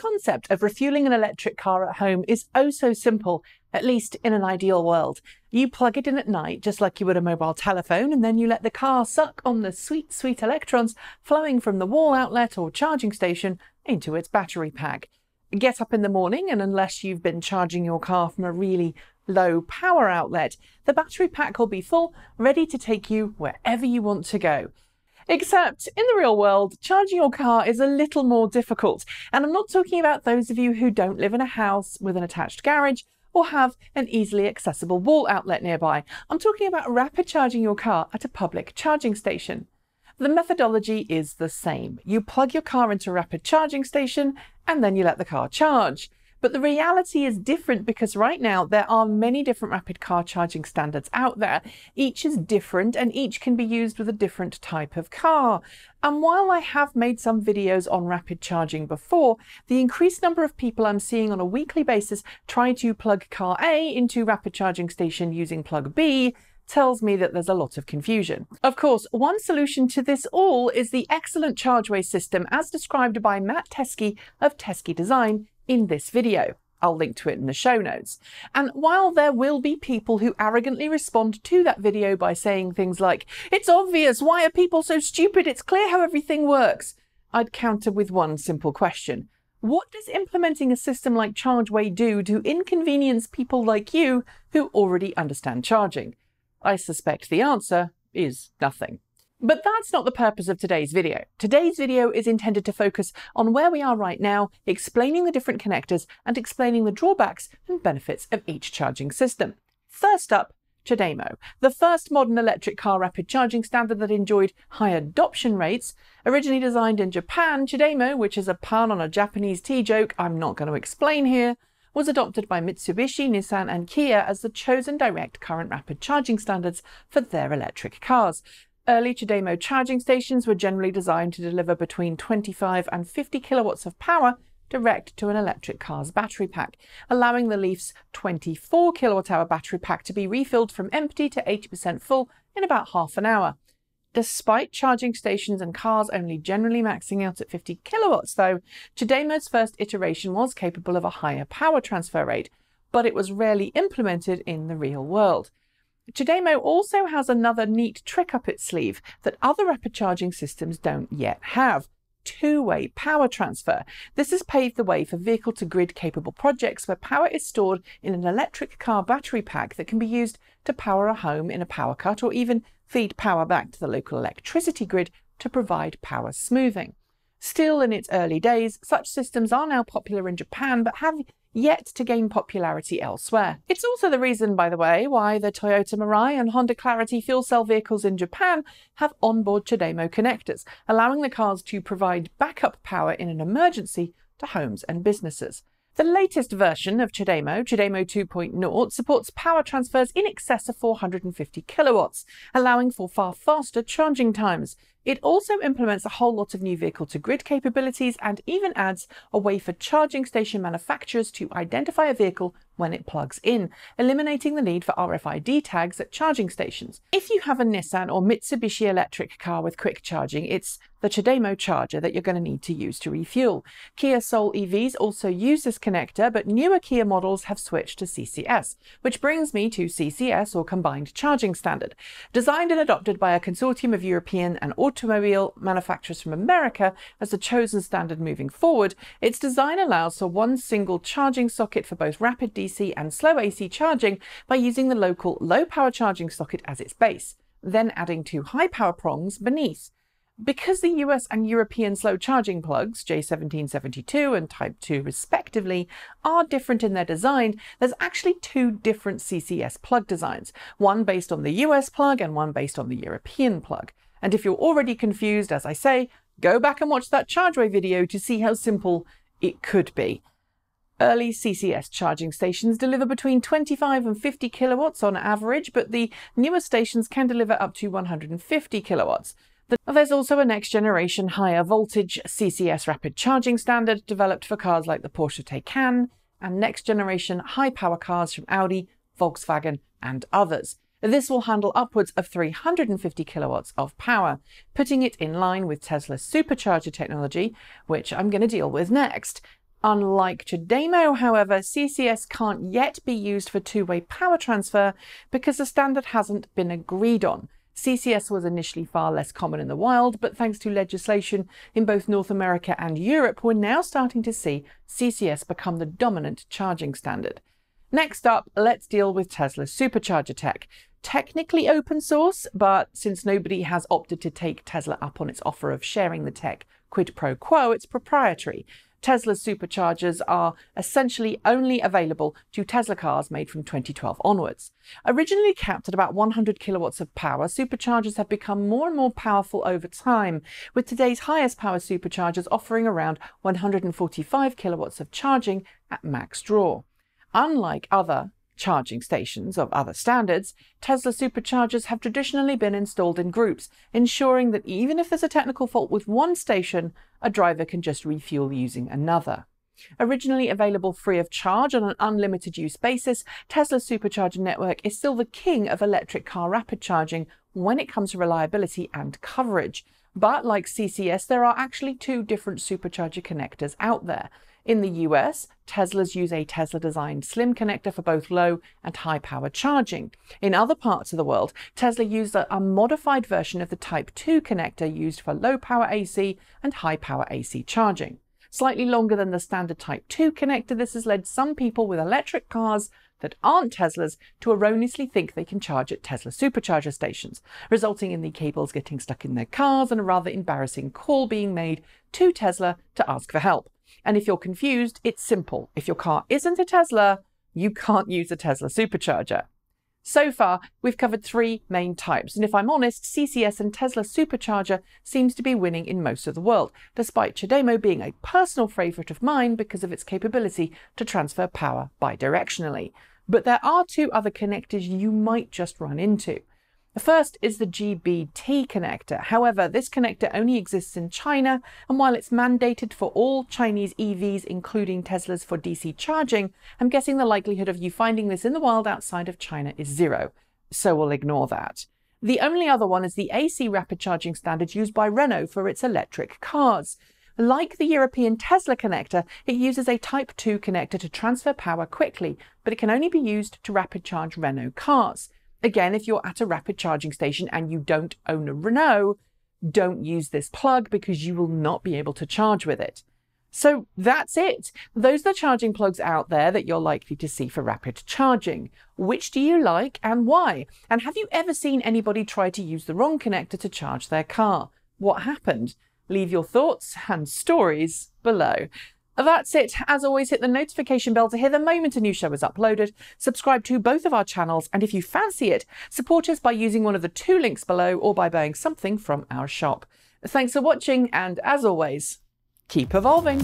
concept of refueling an electric car at home is oh so simple, at least in an ideal world. You plug it in at night, just like you would a mobile telephone, and then you let the car suck on the sweet, sweet electrons flowing from the wall outlet or charging station into its battery pack. Get up in the morning, and unless you've been charging your car from a really low power outlet, the battery pack will be full, ready to take you wherever you want to go. Except in the real world, charging your car is a little more difficult. And I'm not talking about those of you who don't live in a house with an attached garage or have an easily accessible wall outlet nearby. I'm talking about rapid charging your car at a public charging station. The methodology is the same. You plug your car into a rapid charging station and then you let the car charge. But the reality is different because right now there are many different rapid car charging standards out there. Each is different and each can be used with a different type of car. And while I have made some videos on rapid charging before, the increased number of people I'm seeing on a weekly basis try to plug car A into rapid charging station using plug B tells me that there's a lot of confusion. Of course, one solution to this all is the excellent CHAdeMO system as described by Matt Teskey of Teskey Design in this video. I'll link to it in the show notes. And while there will be people who arrogantly respond to that video by saying things like, "It's obvious, why are people so stupid? It's clear how everything works," I'd counter with one simple question. What does implementing a system like CHAdeMO do to inconvenience people like you who already understand charging? I suspect the answer is nothing. But that's not the purpose of today's video. Today's video is intended to focus on where we are right now, explaining the different connectors and explaining the drawbacks and benefits of each charging system. First up, CHAdeMO, the first modern electric car rapid charging standard that enjoyed high adoption rates. Originally designed in Japan, CHAdeMO, which is a pun on a Japanese tea joke I'm not going to explain here, was adopted by Mitsubishi, Nissan and Kia as the chosen direct current rapid charging standards for their electric cars. Early CHAdeMO charging stations were generally designed to deliver between 25 and 50 kilowatts of power direct to an electric car's battery pack, allowing the Leaf's 24 kilowatt-hour battery pack to be refilled from empty to 80% full in about half an hour. Despite charging stations and cars only generally maxing out at 50 kilowatts though, CHAdeMO's first iteration was capable of a higher power transfer rate, but it was rarely implemented in the real world. CHAdeMO also has another neat trick up its sleeve that other rapid charging systems don't yet have: two-way power transfer. This has paved the way for vehicle-to-grid capable projects where power is stored in an electric car battery pack that can be used to power a home in a power cut or even feed power back to the local electricity grid to provide power smoothing. Still in its early days, such systems are now popular in Japan but have yet to gain popularity elsewhere. It's also the reason, by the way, why the Toyota Mirai and Honda Clarity fuel cell vehicles in Japan have onboard CHAdeMO connectors, allowing the cars to provide backup power in an emergency to homes and businesses. The latest version of CHAdeMO, CHAdeMO 2.0, supports power transfers in excess of 450 kilowatts, allowing for far faster charging times. It also implements a whole lot of new vehicle-to-grid capabilities and even adds a way for charging station manufacturers to identify a vehicle when it plugs in, eliminating the need for RFID tags at charging stations. If you have a Nissan or Mitsubishi electric car with quick charging, it's the CHAdeMO charger that you're going to need to use to refuel. Kia Soul EVs also use this connector, but newer Kia models have switched to CCS, which brings me to CCS, or Combined Charging Standard. Designed and adopted by a consortium of European and automobile manufacturers from America as the chosen standard moving forward, its design allows for one single charging socket for both rapid DC and slow AC charging by using the local low power charging socket as its base, then adding two high power prongs beneath. Because the US and European slow charging plugs, J1772 and Type 2 respectively, are different in their design, there's actually two different CCS plug designs, one based on the US plug and one based on the European plug. And if you're already confused, as I say, go back and watch that CHAdeMO video to see how simple it could be. Early CCS charging stations deliver between 25 and 50 kilowatts on average, but the newer stations can deliver up to 150 kilowatts. There's also a next generation higher voltage CCS rapid charging standard developed for cars like the Porsche Taycan and next generation high power cars from Audi, Volkswagen and others. This will handle upwards of 350 kilowatts of power, putting it in line with Tesla's Supercharger technology, which I'm going to deal with next. Unlike CHAdeMO, however, CCS can't yet be used for two-way power transfer because the standard hasn't been agreed on. CCS was initially far less common in the wild, but thanks to legislation in both North America and Europe, we're now starting to see CCS become the dominant charging standard. Next up, let's deal with Tesla's Supercharger tech. Technically open source, but since nobody has opted to take Tesla up on its offer of sharing the tech quid pro quo, it's proprietary. Tesla's superchargers are essentially only available to Tesla cars made from 2012 onwards. Originally capped at about 100 kilowatts of power, superchargers have become more and more powerful over time, with today's highest power superchargers offering around 145 kilowatts of charging at max draw. Unlike other charging stations of other standards, Tesla superchargers have traditionally been installed in groups, ensuring that even if there's a technical fault with one station, a driver can just refuel using another. Originally available free of charge on an unlimited use basis, Tesla's supercharger network is still the king of electric car rapid charging when it comes to reliability and coverage. But like CCS, there are actually two different supercharger connectors out there. In the US, Teslas use a Tesla-designed slim connector for both low and high-power charging. In other parts of the world, Tesla used a modified version of the Type 2 connector used for low-power AC and high-power AC charging. Slightly longer than the standard Type 2 connector, this has led some people with electric cars that aren't Teslas to erroneously think they can charge at Tesla supercharger stations, resulting in the cables getting stuck in their cars and a rather embarrassing call being made to Tesla to ask for help. And if you're confused, it's simple. If your car isn't a Tesla, you can't use a Tesla supercharger. So far, we've covered three main types, and if I'm honest, CCS and Tesla Supercharger seems to be winning in most of the world, despite CHAdeMO being a personal favourite of mine because of its capability to transfer power bidirectionally. But there are two other connectors you might just run into. The first is the GBT connector. However, this connector only exists in China, and while it's mandated for all Chinese EVs, including Teslas, for DC charging, I'm guessing the likelihood of you finding this in the wild outside of China is zero, so we'll ignore that. The only other one is the AC rapid charging standard used by Renault for its electric cars. Like the European Tesla connector, it uses a Type 2 connector to transfer power quickly, but it can only be used to rapid charge Renault cars. Again, if you're at a rapid charging station and you don't own a Renault, don't use this plug because you will not be able to charge with it. So that's it. Those are the charging plugs out there that you're likely to see for rapid charging. Which do you like and why? And have you ever seen anybody try to use the wrong connector to charge their car? What happened? Leave your thoughts and stories below. That's it. As always, hit the notification bell to hear the moment a new show is uploaded. Subscribe to both of our channels, and if you fancy it, support us by using one of the two links below or by buying something from our shop. Thanks for watching, and as always, keep evolving.